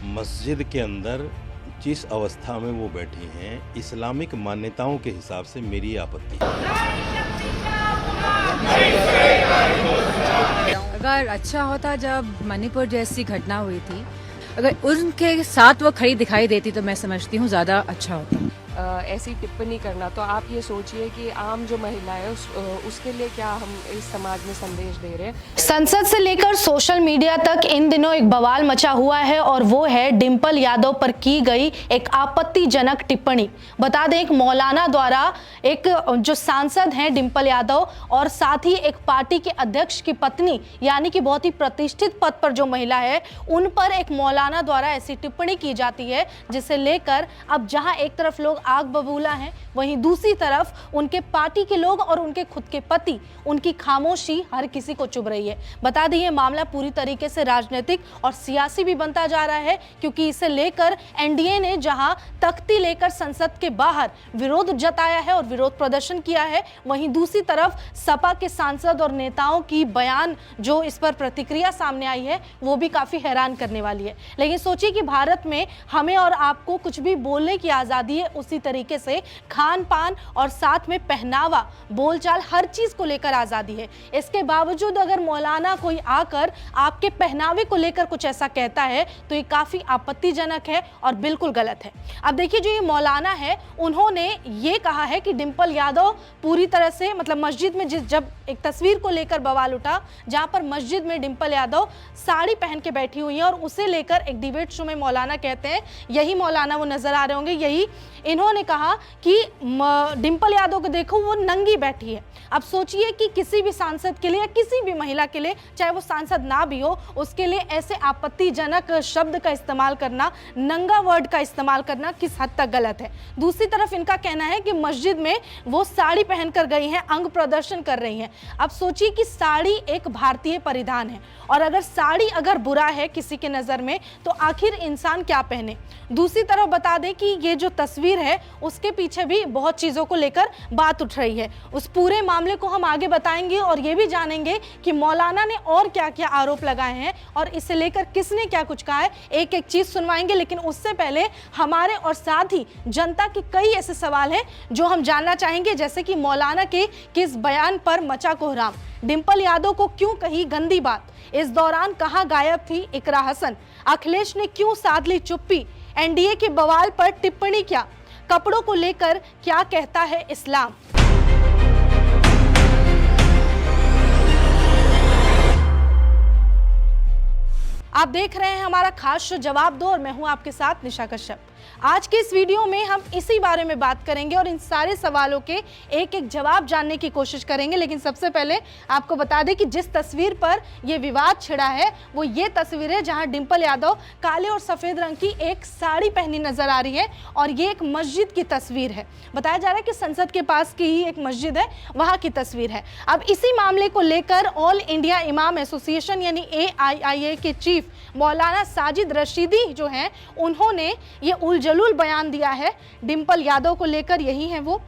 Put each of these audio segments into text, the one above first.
मस्जिद के अंदर जिस अवस्था में वो बैठी हैं, इस्लामिक मान्यताओं के हिसाब से मेरी आपत्ति है। अगर अच्छा होता जब मणिपुर जैसी घटना हुई थी, अगर उनके साथ वो खड़ी दिखाई देती तो मैं समझती हूँ ज़्यादा अच्छा होता। ऐसी टिप्पणी करना, तो आप ये सोचिए कि आम जो महिला है उसके लिए क्या हम इस समाज में संदेश दे रहे हैं। संसद से लेकर सोशल मीडिया तक इन दिनों एक बवाल मचा हुआ है और वो है डिंपल यादव पर की गई एक आपत्तिजनक टिप्पणी। बता दें, एक मौलाना द्वारा एक जो सांसद हैं डिंपल यादव और साथ ही एक पार्टी के अध्यक्ष की पत्नी, यानी कि बहुत ही प्रतिष्ठित पद पर जो महिला है, उन पर एक मौलाना द्वारा ऐसी टिप्पणी की जाती है जिसे लेकर अब जहां एक तरफ लोग आग बबूला हैं, वहीं दूसरी तरफ उनके पार्टी के लोग और उनके खुद के पति, उनकी खामोशी हर किसी को चुभ रही है। बता दें, ये मामला पूरी तरीके से राजनीतिक और सियासी भी बनता जा रहा है, क्योंकि इसे लेकर एनडीए ने जहां तख्ती लेकर संसद के बाहर विरोध जताया है और विरोध प्रदर्शन किया है, वहीं दूसरी तरफ सपा के सांसद और नेताओं की बयान जो इस पर प्रतिक्रिया सामने आई है, वो भी काफी हैरान करने वाली है। लेकिन सोचिए कि भारत में हमें और आपको कुछ भी बोलने की आजादी है, उसी तरीके से खान पान और साथ में पहनावा, बोलचाल, हर चीज को लेकर आजादी है। इसके बावजूद अगर मौलाना कोई आकर आपके पहनावे को लेकर कुछ ऐसा कहता है तो ये काफी आपत्तिजनक है और बिल्कुल गलत है। अब देखिए, जो ये मौलाना है, उन्होंने ये कहा है कि डिंपल यादव पूरी तरह से, मतलब मस्जिद में जब एक तस्वीर को लेकर बवाल उठा जहां पर मस्जिद में डिंपल यादव साड़ी पहन के बैठी हुई है और उसे लेकर एक डिबेट शो में मौलाना कहते हैं, यही मौलाना वो नजर आ रहे होंगे, यही इन्होंने कहा कि डिंपल यादव को देखो वो नंगी बैठी है। अब सोचिए कि किसी भी सांसद के लिए या किसी भी महिला के लिए, चाहे वो सांसद ना भी हो, उसके लिए ऐसे आपत्तिजनक शब्द का इस्तेमाल करना, नंगा वर्ड का इस्तेमाल करना किस हद तक गलत है। दूसरी तरफ इनका कहना है कि मस्जिद में वो साड़ी पहनकर गई हैं, अंग प्रदर्शन कर रही हैं। अब सोचिए कि साड़ी एक भारतीय परिधान है और अगर साड़ी अगर बुरा है किसी के नजर में तो आखिर इंसान क्या पहने। दूसरी तरफ बता दें कि ये जो तस्वीर है उसके पीछे भी बहुत चीजों को लेकर बात उठ रही है। उस पूरे मामले को हम आगे बताएंगे और ये भी जानेंगे कि मौलाना ने और क्या क्या आरोप लगाए हैं और इसे लेकर किसने क्या कुछ कहा है, एक एक चीज सुनवाएंगे। लेकिन उससे पहले हमारे और साथ ही जनता के कई ऐसे सवाल हैं जो हम जानना चाहेंगे, जैसे कि मौलाना के किस बयान पर मचा कोहराम, डिंपल यादव को क्यों कही गंदी बात, इस दौरान कहां गायब थी इकरा हसन, अखिलेश ने क्यों साध ली चुप्पी, एनडीए के बवाल पर टिप्पणी क्या, कपड़ों को लेकर क्या कहता है इस्लाम। आप देख रहे हैं हमारा खास शो जवाब दो और मैं हूं आपके साथ निशा कश्यप। आज के इस वीडियो में हम इसी बारे में बात करेंगे और इन सारे सवालों के एक एक जवाब जानने की कोशिश करेंगे। लेकिन सबसे पहले आपको बता दें कि जिस तस्वीर पर यह विवाद छिड़ा है वो ये तस्वीर है जहां डिंपल यादव काले और सफेद रंग की एक साड़ी पहनी नजर आ रही है और ये एक मस्जिद की तस्वीर है। बताया जा रहा है कि संसद के पास की ही एक मस्जिद है, वहां की तस्वीर है। अब इसी मामले को लेकर ऑल इंडिया इमाम एसोसिएशन यानी AIIA के चीफ मौलाना साजिद रशीदी जो हैं, उन्होंने ये उलझुल बयान दिया है डिंपल यादव को लेकर। यही है वो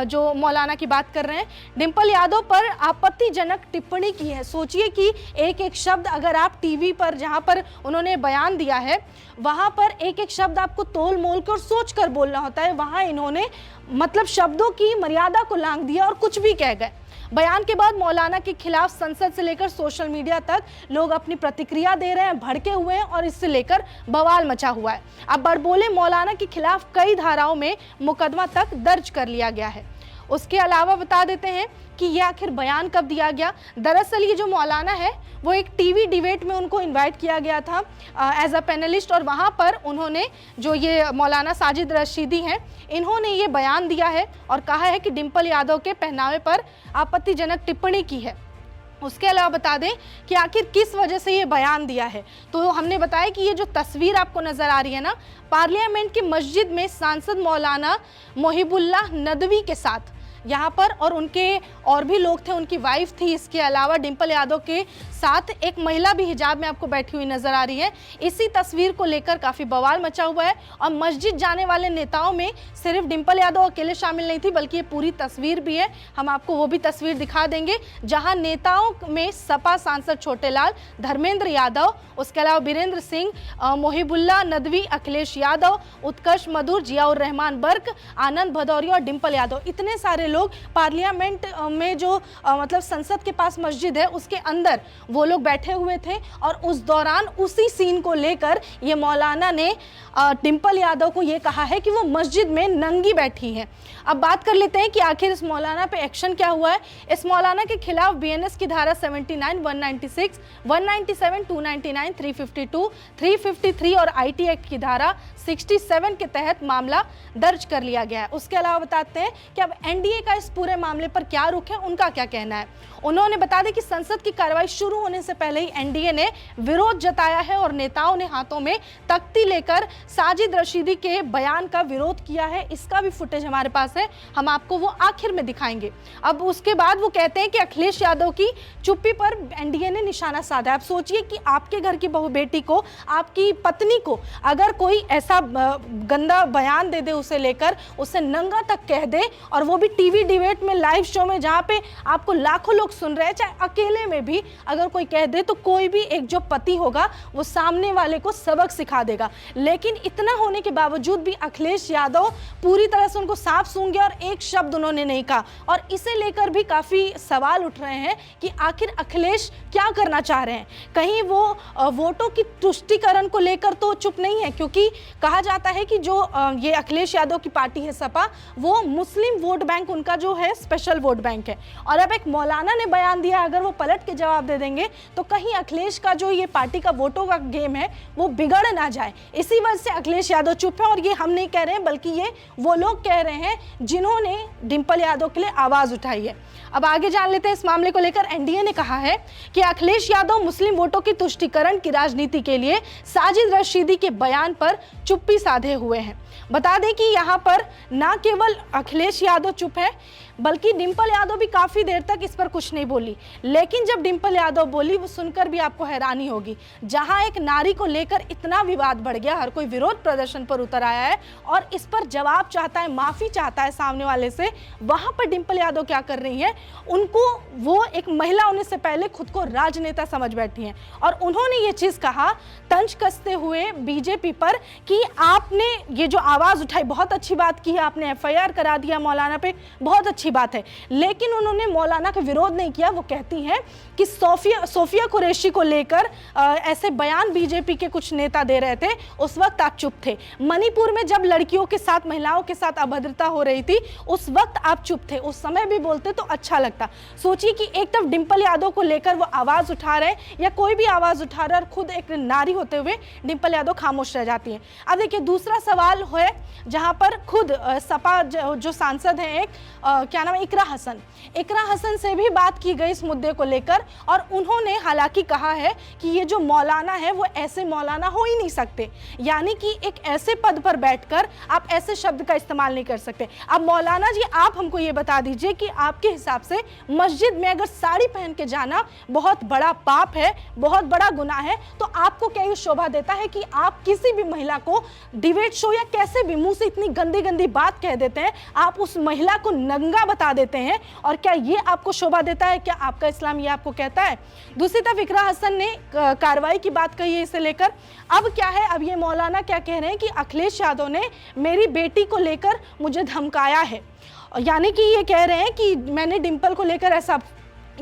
जो मौलाना की बात कर रहे हैं। डिंपल यादव पर आपत्तिजनक टिप्पणी की है। सोचिए कि एक एक शब्द अगर आप टीवी पर जहां पर उन्होंने बयान दिया है वहां पर एक एक शब्द आपको तोल मोल कर सोच कर बोलना होता है, वहां इन्होंने मतलब शब्दों की मर्यादा को लांघ दिया और कुछ भी कह गए। बयान के बाद मौलाना के खिलाफ संसद से लेकर सोशल मीडिया तक लोग अपनी प्रतिक्रिया दे रहे हैं, भड़के हुए हैं और इससे लेकर बवाल मचा हुआ है। अब बड़बोले मौलाना के खिलाफ कई धाराओं में मुकदमा तक दर्ज कर लिया गया है। उसके अलावा बता देते हैं कि ये आखिर बयान कब दिया गया। दरअसल ये जो मौलाना है वो एक टीवी डिबेट में उनको इनवाइट किया गया था एज अ पैनलिस्ट और वहाँ पर उन्होंने, जो ये मौलाना साजिद रशीदी हैं, इन्होंने ये बयान दिया है और कहा है कि डिंपल यादव के पहनावे पर आपत्तिजनक टिप्पणी की है। उसके अलावा बता दें कि आखिर किस वजह से ये बयान दिया है, तो हमने बताया कि ये जो तस्वीर आपको नजर आ रही है ना, पार्लियामेंट की मस्जिद में सांसद मौलाना मोहिबुल्लाह नदवी के साथ यहाँ पर और उनके और भी लोग थे, उनकी वाइफ थी, इसके अलावा डिंपल यादव के साथ एक महिला भी हिजाब में आपको बैठी हुई नजर आ रही है। इसी तस्वीर को लेकर काफी बवाल मचा हुआ है और मस्जिद जाने वाले नेताओं में सिर्फ डिंपल यादव अकेले शामिल नहीं थी, बल्कि ये पूरी तस्वीर भी है। हम आपको वो भी तस्वीर दिखा देंगे जहां नेताओं में सपा सांसद छोटेलाल, धर्मेंद्र यादव, उसके अलावा बीरेंद्र सिंह, मोहिबुल्ला नदवी, अखिलेश यादव, उत्कर्ष मधुर, जियाउर रहमान बर्क, आनंद भदौरिया और डिंपल यादव, इतने सारे लोग पार्लियामेंट में जो मतलब संसद के पास मस्जिद है उसके अंदर वो लोग बैठे हुए थे। और उस दौरान उसी सीन को लेकर ये मौलाना ने डिंपल यादव को ये कहा है कि वो मस्जिद में नंगी बैठी हैं। अब बात कर लेते हैं कि आखिर इस मौलाना पे एक्शन क्या हुआ है। इस मौलाना के खिलाफ बीएनएस की धारा 79, 196, 197, 299, 352, 353 और आईटी एक्ट की धारा 67 के तहत मामला दर्ज कर लिया गया है। उसके अलावा बताते हैं कि अब एनडीए का इस पूरे मामले पर क्या रुख है, उनका क्या कहना है। उन्होंने बता दें कि संसद की कार्रवाई शुरू होने से पहले ही एनडीए ने विरोध जताया है और नेताओं ने हाथों में तख्ती लेकर साजिद रशीदी के बयान का विरोध किया है। इसका भी फुटेज हमारे पास है, हम आपको वो आखिर में दिखाएंगे। अब उसके बाद वो कहते हैं कि अखिलेश यादव की चुप्पी पर एनडीए ने निशाना साधा। आप सोचिए कि आपके घर की बहू बेटी को, आपकी पत्नी को अगर कोई ऐसा गंदा बयान दे दे, उसे लेकर उसे नंगा तक कह दे, और वो भी टीवी डिबेट में, लाइव शो में, जहां पे आपको लाखों लोग सुन रहे हैं, चाहे अकेले में भी अगर कोई कह दे तो कोई भी एक जो पति होगा वो सामने वाले को सबक सिखा देगा। लेकिन इतना होने के बावजूद भी अखिलेश यादव पूरी तरह से उनको साफ सूंघ गया और एक शब्द उन्होंने नहीं कहा। और इसे लेकर भी काफी सवाल उठ रहे हैं कि आखिर अखिलेश क्या करना चाह रहे हैं। कहीं वो वोटों की तुष्टीकरण को लेकर तो चुप नहीं है, क्योंकि कहा जाता है कि जो ये अखिलेश यादव की पार्टी है सपा, वो मुस्लिम वोट बैंक उनका जो है स्पेशल वोट बैंक है। और अब एक मौलाना ने बयान दिया, अगर वो पलट के जवाब दे देंगे तो कहीं अखिलेश का जो ये पार्टी का वोटों का गेम है वो बिगड़ ना जाए। इसी वजह से अखिलेश यादव चुप है। और ये हम नहीं कह रहे हैं, बल्कि ये वो लोग कह रहे हैं जिन्होंने डिंपल यादव के लिए आवाज उठाई है। अब आगे जान लेते हैं इस मामले को लेकर। एनडीए ने कहा है कि अखिलेश यादव मुस्लिम वोटों की तुष्टीकरण की राजनीति के लिए साजिद रशीदी के बयान पर चुप्पी साधे हुए हैं। बता दें कि यहाँ पर ना केवल अखिलेश यादव चुप है, बल्कि डिंपल यादव भी काफी देर तक इस पर कुछ नहीं बोली। लेकिन जब डिंपल यादव बोली, वो सुनकर भी आपको हैरानी होगी। जहां एक नारी को लेकर इतना विवाद बढ़ गया, हर कोई विरोध प्रदर्शन पर उतर आया है और इस पर जवाब चाहता है, माफी चाहता है सामने वाले से, वहां पर डिंपल यादव क्या कर रही है, उनको वो एक महिला होने से पहले खुद को राजनेता समझ बैठी हैं। और उन्होंने ये चीज कहा तंज कसते हुए बीजेपी पर कि आपने ये जो आवाज उठाई, बहुत अच्छी बात की है, आपने एफआईआर करा दिया मौलाना पे, बहुत अच्छी बात है। लेकिन उन्होंने मौलाना का विरोध नहीं किया। वो कहती हैं कि सोफिया कुरैशी को लेकर ऐसे बयान बीजेपी के कुछ नेता दे रहे थे, उस वक्त आप चुप थे। मणिपुर में जब लड़कियों के साथ, महिलाओं के साथ अभद्रता हो रही थी, उस वक्त आप चुप थे। उस समय भी बोलते तो अच्छा लगता। सोचिए कि एक तरफ डिंपल यादव को लेकर वो आवाज उठा रहे हैं, या कोई भी आवाज उठा रहा है, और खुद एक नारी होते हुए डिंपल यादव खामोश रह जाती है। अब देखिए दूसरा सवाल है जहां पर खुद सपा जो सांसद हैं, एक क्या नाम है, इकरा हसन से भी बात की गई इस मुद्दे को लेकर। और उन्होंने हालांकि कहा है कि ये जो मौलाना है वो ऐसे मौलाना हो ही नहीं सकते, यानी कि एक ऐसे पद पर बैठकर आप ऐसे शब्द का इस्तेमाल नहीं कर सकते। अब मौलाना जी, आप हमको ये बता दीजिए कि आपके हिसाब से मस्जिद में अगर साड़ी पहन के जाना बहुत बड़ा पाप है, बहुत बड़ा गुनाह है, तो आपको क्या ये शोभा देता है कि आप किसी भी महिला को डिबेट शो या कैसे भी मुंह से इतनी गंदी गंदी बात कह देते हैं, आप उस महिला को नंगा बता देते हैं? और क्या ये आपको शोभा देता है? क्या आपका इस्लाम ये आपको कहता है? दूसरी तरफ इकरा हसन ने कार्रवाई की बात कही है इसे लेकर। अब क्या है, अब ये मौलाना क्या कह रहे हैं कि अखिलेश यादव ने मेरी बेटी को लेकर मुझे धमकाया है, यानी कि ये कह रहे हैं कि मैंने डिंपल को लेकर ऐसा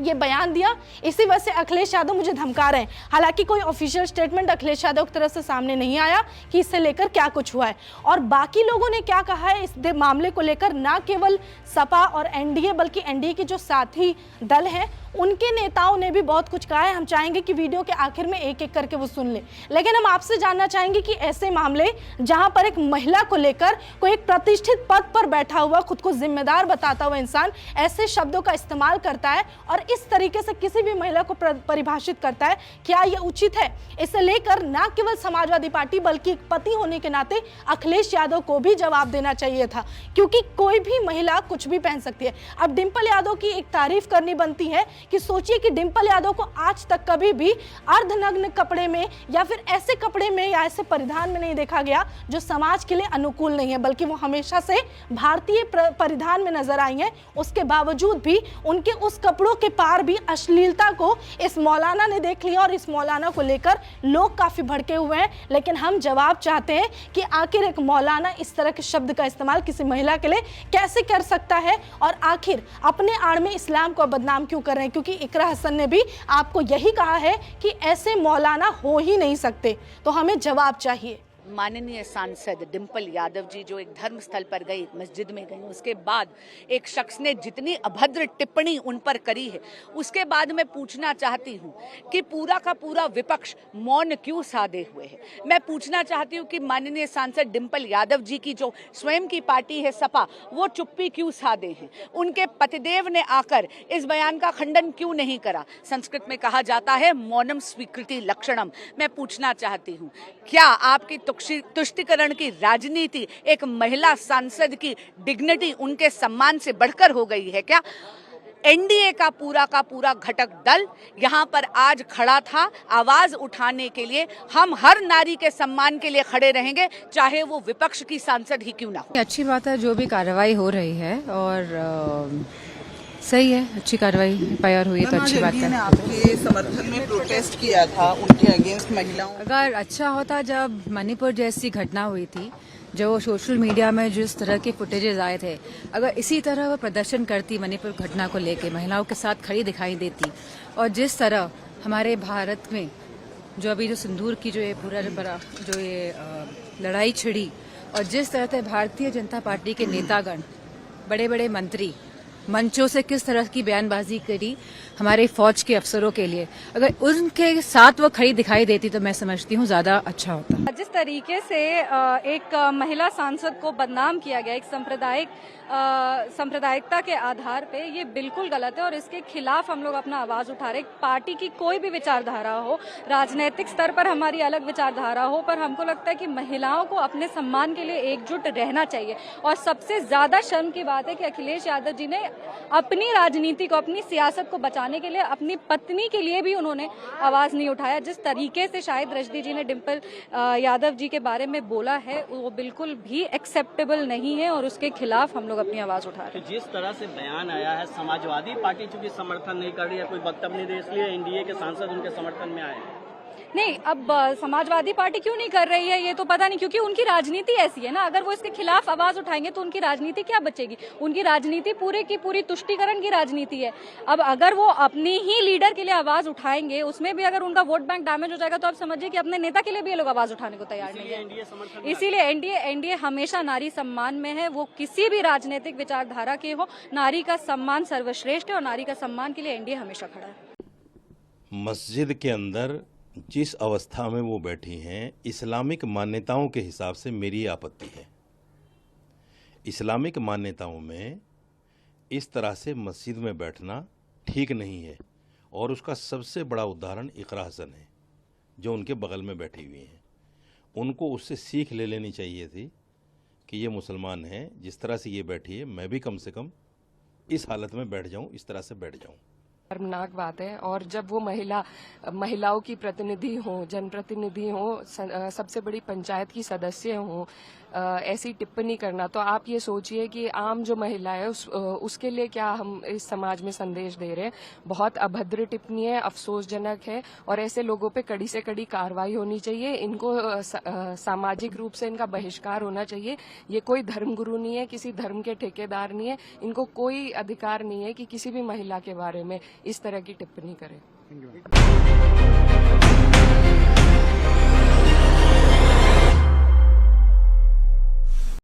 ये बयान दिया, इसी वजह से अखिलेश यादव मुझे धमका रहे हैं। हालांकि कोई ऑफिशियल स्टेटमेंट अखिलेश यादव की तरफ से सामने नहीं आया कि इससे लेकर क्या कुछ हुआ है। और बाकी लोगों ने क्या कहा है इस मामले को लेकर, ना केवल सपा और एनडीए, बल्कि एनडीए के जो साथी दल हैं उनके नेताओं ने भी बहुत कुछ कहा है। हम चाहेंगे कि वीडियो के आखिर में एक एक करके वो सुन ले। लेकिन हम आपसे जानना चाहेंगे कि ऐसे मामले जहां पर एक महिला को लेकर कोई एक प्रतिष्ठित पद पर बैठा हुआ, खुद को जिम्मेदार बताता हुआ इंसान ऐसे शब्दों का इस्तेमाल करता है और इस तरीके से किसी भी महिला को परिभाषित करता है, क्या यह उचित है? इसे लेकर ना केवल समाजवादी पार्टी बल्कि एक पति होने के नाते अखिलेश यादव को भी जवाब देना चाहिए था, क्योंकि कोई भी महिला कुछ भी पहन सकती है। अब डिंपल यादव की एक तारीफ करनी बनती है कि सोचिए कि डिंपल यादव को आज तक कभी भी अर्धनग्न कपड़े में या फिर ऐसे कपड़े में या ऐसे परिधान में नहीं देखा गया जो समाज के लिए अनुकूल नहीं है, बल्कि वो हमेशा से भारतीय परिधान में नजर आई हैं। उसके बावजूद भी उनके उस कपड़ों के पार भी अश्लीलता को इस मौलाना ने देख लिया और इस मौलाना को लेकर लोग काफी भड़के हुए हैं। लेकिन हम जवाब चाहते हैं कि आखिर एक मौलाना इस तरह के शब्द का इस्तेमाल किसी महिला के लिए कैसे कर सकता है और आखिर अपने आड़ में इस्लाम को बदनाम क्यों कर रहे हैं, क्योंकि इकरा हसन ने भी आपको यही कहा है कि ऐसे मौलाना हो ही नहीं सकते। तो हमें जवाब चाहिए। माननीय सांसद डिंपल यादव जी जो एक धर्म स्थल पर गई, मस्जिद में गई, उसके बाद एक शख्स ने जितनी अभद्र टिप्पणी उन पर करी है, उसके बाद मैं पूछना चाहती हूँ कि पूरा का पूरा विपक्ष मौन क्यों साधे हुए है। मैं पूछना चाहती हूँ कि माननीय सांसद डिंपल यादव जी की जो स्वयं की पार्टी है सपा, वो चुप्पी क्यों साधे हैं। उनके पतिदेव ने आकर इस बयान का खंडन क्यों नहीं करा। संस्कृत में कहा जाता है मौनम स्वीकृति लक्षणम। मैं पूछना चाहती हूँ, क्या आपकी तुष्टिकरण की राजनीति एक महिला सांसद की डिग्निटी, उनके सम्मान से बढ़कर हो गई है क्या। एनडीए का पूरा घटक दल यहाँ पर आज खड़ा था आवाज उठाने के लिए। हम हर नारी के सम्मान के लिए खड़े रहेंगे, चाहे वो विपक्ष की सांसद ही क्यों ना हो। अच्छी बात है जो भी कार्रवाई हो रही है और सही है, अच्छी कार्रवाई एफआईआर हुई है तो अच्छी बात है। आपके समर्थन में प्रोटेस्ट किया था उनके अगेंस्ट महिलाओं। अगर अच्छा होता जब मणिपुर जैसी घटना हुई थी, जो सोशल मीडिया में जिस तरह के फुटेजेस आए थे, अगर इसी तरह वो प्रदर्शन करती मणिपुर घटना को लेके, महिलाओं के साथ खड़ी दिखाई देती, और जिस तरह हमारे भारत में जो अभी जो सिंदूर की जो ये पूरा जो ये लड़ाई छिड़ी, और जिस तरह से भारतीय जनता पार्टी के नेतागण, बड़े बड़े मंत्री मंचों से किस तरह की बयानबाजी करी हमारे फौज के अफसरों के लिए, अगर उनके साथ वो खड़ी दिखाई देती तो मैं समझती हूँ ज्यादा अच्छा होता। जिस तरीके से एक महिला सांसद को बदनाम किया गया एक सांप्रदायिकता के आधार पे, ये बिल्कुल गलत है और इसके खिलाफ हम लोग अपना आवाज उठा रहे। पार्टी की कोई भी विचारधारा हो, राजनीतिक स्तर पर हमारी अलग विचारधारा हो, पर हमको लगता है कि महिलाओं को अपने सम्मान के लिए एकजुट रहना चाहिए। और सबसे ज्यादा शर्म की बात है कि अखिलेश यादव जी ने अपनी राजनीति को, अपनी सियासत को बचाने के लिए अपनी पत्नी के लिए भी उन्होंने आवाज नहीं उठाया। जिस तरीके से शायद रजनी जी ने डिंपल यादव जी के बारे में बोला है वो बिल्कुल भी एक्सेप्टेबल नहीं है और उसके खिलाफ हम लोग अपनी आवाज उठा रहे हैं। जिस तरह से बयान आया है, समाजवादी पार्टी चूंकि समर्थन नहीं कर रही है, कोई वक्तव्य नहीं दे, इसलिए एनडीए के सांसद उनके समर्थन में आए हैं। नहीं, अब समाजवादी पार्टी क्यों नहीं कर रही है ये तो पता नहीं, क्योंकि उनकी राजनीति ऐसी है ना। अगर वो इसके खिलाफ आवाज उठाएंगे तो उनकी राजनीति क्या बचेगी। उनकी राजनीति पूरे की पूरी तुष्टीकरण की राजनीति है। अब अगर वो अपनी ही लीडर के लिए आवाज उठाएंगे, उसमें भी अगर उनका वोट बैंक डैमेज हो जाएगा, तो आप समझिए कि अपने नेता के लिए भी ये लोग आवाज उठाने को तैयार नहीं है। इसीलिए एनडीए हमेशा नारी सम्मान में है। वो किसी भी राजनीतिक विचारधारा के हो, नारी का सम्मान सर्वश्रेष्ठ है और नारी का सम्मान के लिए एनडीए हमेशा खड़ा है। मस्जिद के अंदर जिस अवस्था में वो बैठी हैं, इस्लामिक मान्यताओं के हिसाब से मेरी आपत्ति है। इस्लामिक मान्यताओं में इस तरह से मस्जिद में बैठना ठीक नहीं है, और उसका सबसे बड़ा उदाहरण इकरा हसन है जो उनके बगल में बैठी हुई हैं। उनको उससे सीख ले लेनी चाहिए थी कि ये मुसलमान हैं, जिस तरह से ये बैठी है मैं भी कम से कम इस हालत में बैठ जाऊं, इस तरह से बैठ जाऊं। शर्मनाक बात है। और जब वो महिलाओं की प्रतिनिधि हो, जनप्रतिनिधि हो, सबसे बड़ी पंचायत की सदस्य हो, ऐसी टिप्पणी करना, तो आप ये सोचिए कि आम जो महिला है उसके लिए क्या हम इस समाज में संदेश दे रहे हैं। बहुत अभद्र टिप्पणी है, अफसोसजनक है, और ऐसे लोगों पे कड़ी से कड़ी कार्रवाई होनी चाहिए। इनको सामाजिक रूप से इनका बहिष्कार होना चाहिए। ये कोई धर्मगुरु नहीं है, किसी धर्म के ठेकेदार नहीं है। इनको कोई अधिकार नहीं है कि किसी भी महिला के बारे में इस तरह की टिप्पणी करें।